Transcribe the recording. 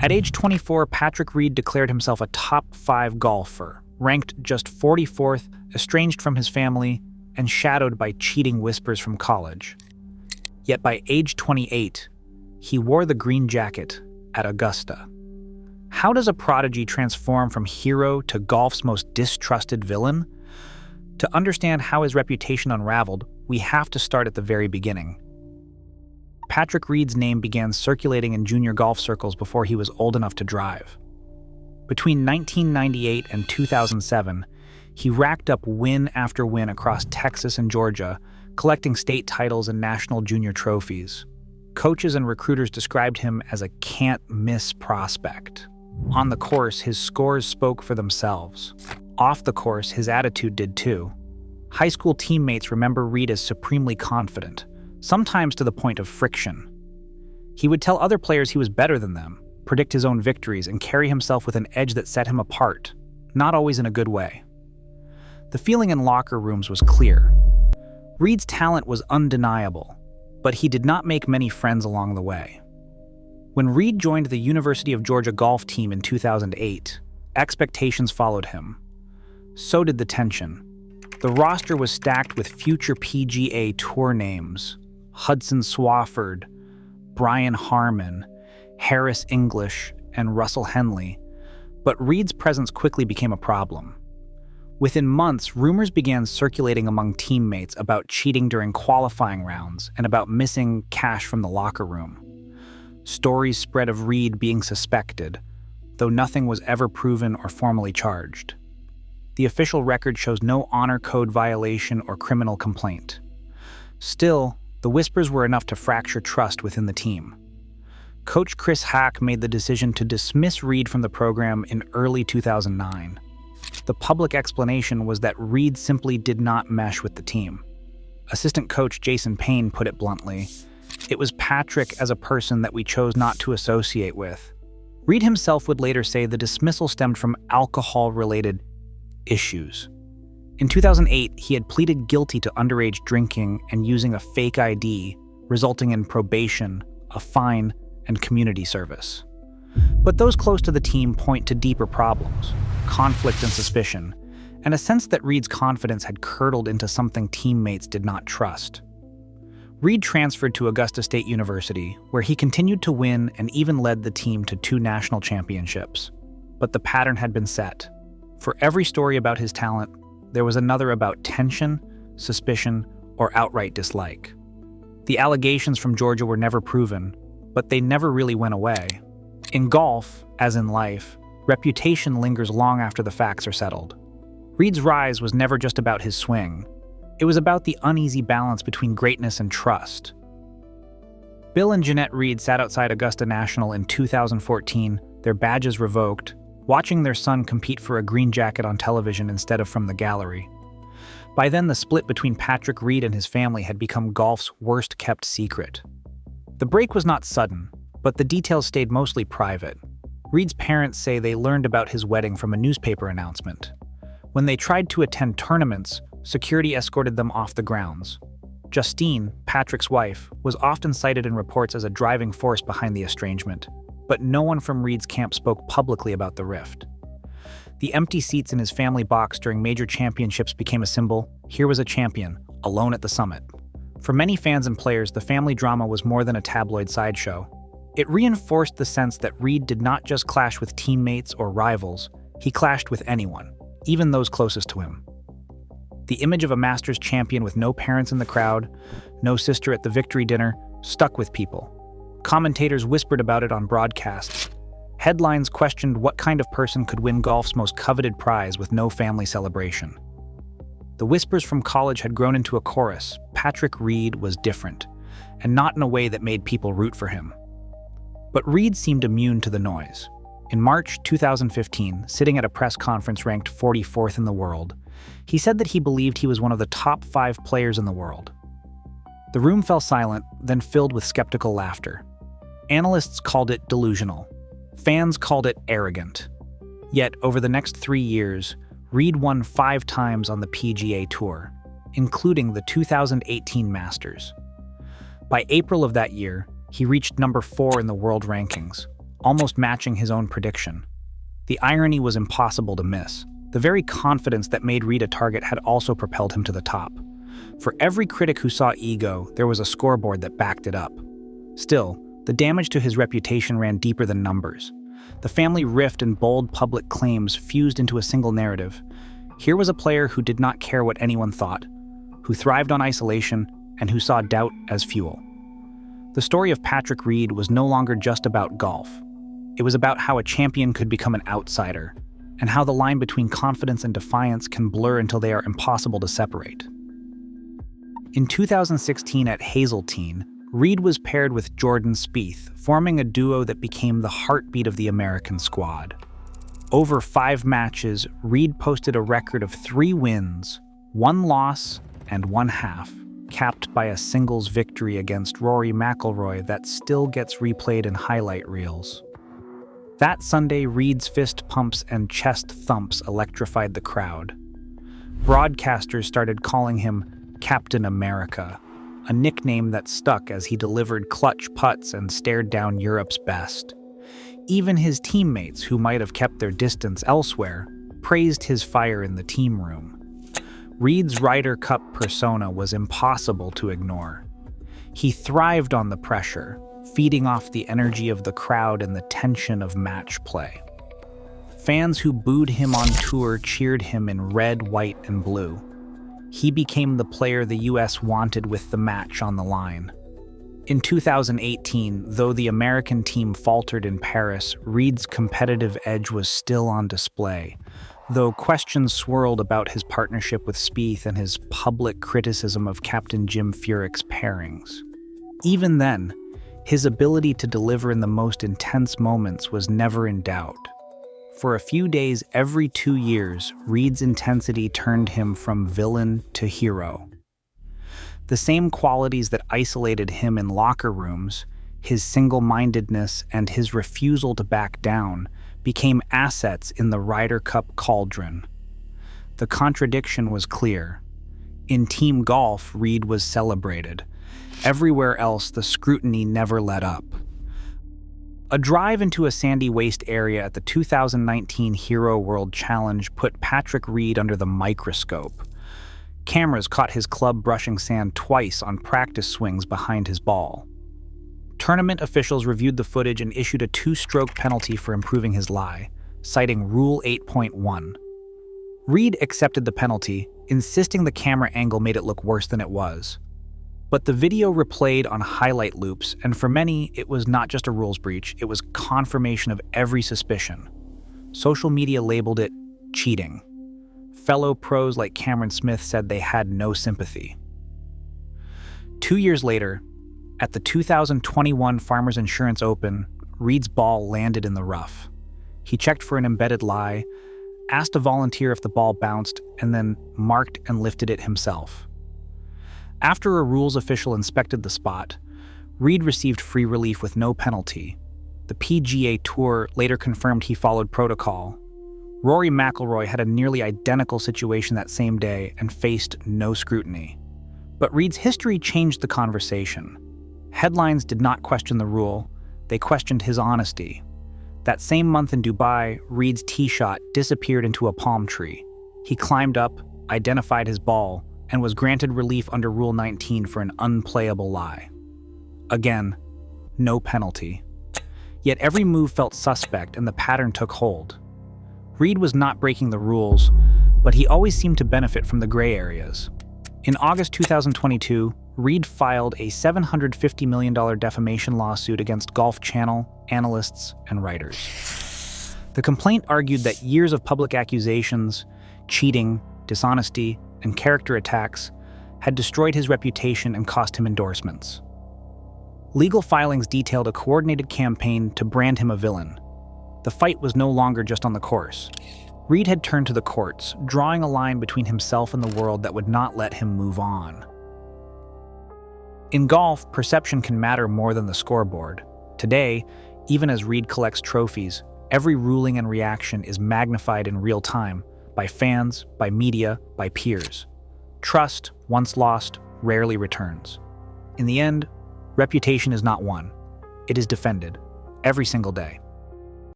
At age 24, Patrick Reed declared himself a top 5 golfer, ranked just 44th, estranged from his family, and shadowed by cheating whispers from college. Yet by age 28, he wore the green jacket at Augusta. How does a prodigy transform from hero to golf's most distrusted villain? To understand how his reputation unraveled, we have to start at the very beginning. Patrick Reed's name began circulating in junior golf circles before he was old enough to drive. Between 1998 and 2007, he racked up win after win across Texas and Georgia, collecting state titles and national junior trophies. Coaches and recruiters described him as a can't-miss prospect. On the course, his scores spoke for themselves. Off the course, his attitude did too. High school teammates remember Reed as supremely confident, sometimes to the point of friction. He would tell other players he was better than them, predict his own victories, and carry himself with an edge that set him apart, not always in a good way. The feeling in locker rooms was clear. Reed's talent was undeniable, but he did not make many friends along the way. When Reed joined the University of Georgia golf team in 2008, expectations followed him. So did the tension. The roster was stacked with future PGA Tour names: Hudson Swafford, Brian Harmon, Harris English, and Russell Henley, but Reed's presence quickly became a problem. Within months, rumors began circulating among teammates about cheating during qualifying rounds and about missing cash from the locker room. Stories spread of Reed being suspected, though nothing was ever proven or formally charged. The official record shows no honor code violation or criminal complaint. Still, the whispers were enough to fracture trust within the team. Coach Chris Hack made the decision to dismiss Reed from the program in early 2009. The public explanation was that Reed simply did not mesh with the team. Assistant coach Jason Payne put it bluntly, "It was Patrick as a person that we chose not to associate with." Reed himself would later say the dismissal stemmed from alcohol-related issues. In 2008, he had pleaded guilty to underage drinking and using a fake ID, resulting in probation, a fine, and community service. But those close to the team point to deeper problems: conflict and suspicion, and a sense that Reed's confidence had curdled into something teammates did not trust. Reed transferred to Augusta State University, where he continued to win and even led the team to 2 national championships. But the pattern had been set. For every story about his talent, there was another about tension, suspicion, or outright dislike. The allegations from Georgia were never proven, but they never really went away. In golf, as in life, reputation lingers long after the facts are settled. Reed's rise was never just about his swing. It was about the uneasy balance between greatness and trust. Bill and Jeanette Reed sat outside Augusta National in 2014, their badges revoked, watching their son compete for a green jacket on television instead of from the gallery. By then, the split between Patrick Reed and his family had become golf's worst-kept secret. The break was not sudden, but the details stayed mostly private. Reed's parents say they learned about his wedding from a newspaper announcement. When they tried to attend tournaments, security escorted them off the grounds. Justine, Patrick's wife, was often cited in reports as a driving force behind the estrangement, but no one from Reed's camp spoke publicly about the rift. The empty seats in his family box during major championships became a symbol. Here was a champion, alone at the summit. For many fans and players, the family drama was more than a tabloid sideshow. It reinforced the sense that Reed did not just clash with teammates or rivals, he clashed with anyone, even those closest to him. The image of a Masters champion with no parents in the crowd, no sister at the victory dinner, stuck with people. Commentators whispered about it on broadcasts. Headlines questioned what kind of person could win golf's most coveted prize with no family celebration. The whispers from college had grown into a chorus. Patrick Reed was different, and not in a way that made people root for him. But Reed seemed immune to the noise. In March 2015, sitting at a press conference ranked 44th in the world, he said that he believed he was one of the top 5 players in the world. The room fell silent, then filled with skeptical laughter. Analysts called it delusional. Fans called it arrogant. Yet, over the next 3 years, Reed won 5 times on the PGA Tour, including the 2018 Masters. By April of that year, he reached number 4 in the world rankings, almost matching his own prediction. The irony was impossible to miss. The very confidence that made Reed a target had also propelled him to the top. For every critic who saw ego, there was a scoreboard that backed it up. Still, the damage to his reputation ran deeper than numbers. The family rift and bold public claims fused into a single narrative. Here was a player who did not care what anyone thought, who thrived on isolation, and who saw doubt as fuel. The story of Patrick Reed was no longer just about golf. It was about how a champion could become an outsider, and how the line between confidence and defiance can blur until they are impossible to separate. In 2016 at Hazeltine, Reed was paired with Jordan Spieth, forming a duo that became the heartbeat of the American squad. Over 5 matches, Reed posted a record of 3 wins, 1 loss, and 1 half, capped by a singles victory against Rory McIlroy that still gets replayed in highlight reels. That Sunday, Reed's fist pumps and chest thumps electrified the crowd. Broadcasters started calling him Captain America, a nickname that stuck as he delivered clutch putts and stared down Europe's best. Even his teammates, who might have kept their distance elsewhere, praised his fire in the team room. Reed's Ryder Cup persona was impossible to ignore. He thrived on the pressure, feeding off the energy of the crowd and the tension of match play. Fans who booed him on tour cheered him in red, white, and blue. He became the player the US wanted with the match on the line. In 2018, though the American team faltered in Paris, Reed's competitive edge was still on display, though questions swirled about his partnership with Spieth and his public criticism of Captain Jim Furyk's pairings. Even then, his ability to deliver in the most intense moments was never in doubt. For a few days every 2 years, Reed's intensity turned him from villain to hero. The same qualities that isolated him in locker rooms, his single-mindedness and his refusal to back down, became assets in the Ryder Cup cauldron. The contradiction was clear. In team golf, Reed was celebrated. Everywhere else, the scrutiny never let up. A drive into a sandy waste area at the 2019 Hero World Challenge put Patrick Reed under the microscope. Cameras caught his club brushing sand twice on practice swings behind his ball. Tournament officials reviewed the footage and issued a 2-stroke penalty for improving his lie, citing Rule 8.1. Reed accepted the penalty, insisting the camera angle made it look worse than it was. But the video replayed on highlight loops, and for many, it was not just a rules breach, it was confirmation of every suspicion. Social media labeled it cheating. Fellow pros like Cameron Smith said they had no sympathy. 2 years later, at the 2021 Farmers Insurance Open, Reed's ball landed in the rough. He checked for an embedded lie, asked a volunteer if the ball bounced, and then marked and lifted it himself. After a rules official inspected the spot, Reed received free relief with no penalty. The PGA Tour later confirmed he followed protocol. Rory McIlroy had a nearly identical situation that same day and faced no scrutiny. But Reed's history changed the conversation. Headlines did not question the rule, they questioned his honesty. That same month in Dubai, Reed's tee shot disappeared into a palm tree. He climbed up, identified his ball, and was granted relief under Rule 19 for an unplayable lie. Again, no penalty. Yet every move felt suspect and the pattern took hold. Reed was not breaking the rules, but he always seemed to benefit from the gray areas. In August 2022, Reed filed a $750 million defamation lawsuit against Golf Channel, analysts, and writers. The complaint argued that years of public accusations, cheating, dishonesty, and character attacks had destroyed his reputation and cost him endorsements. Legal filings detailed a coordinated campaign to brand him a villain. The fight was no longer just on the course. Reed had turned to the courts, drawing a line between himself and the world that would not let him move on. In golf, perception can matter more than the scoreboard. Today, even as Reed collects trophies, every ruling and reaction is magnified in real time, by fans, by media, by peers. Trust, once lost, rarely returns. In the end, reputation is not won. It is defended, every single day.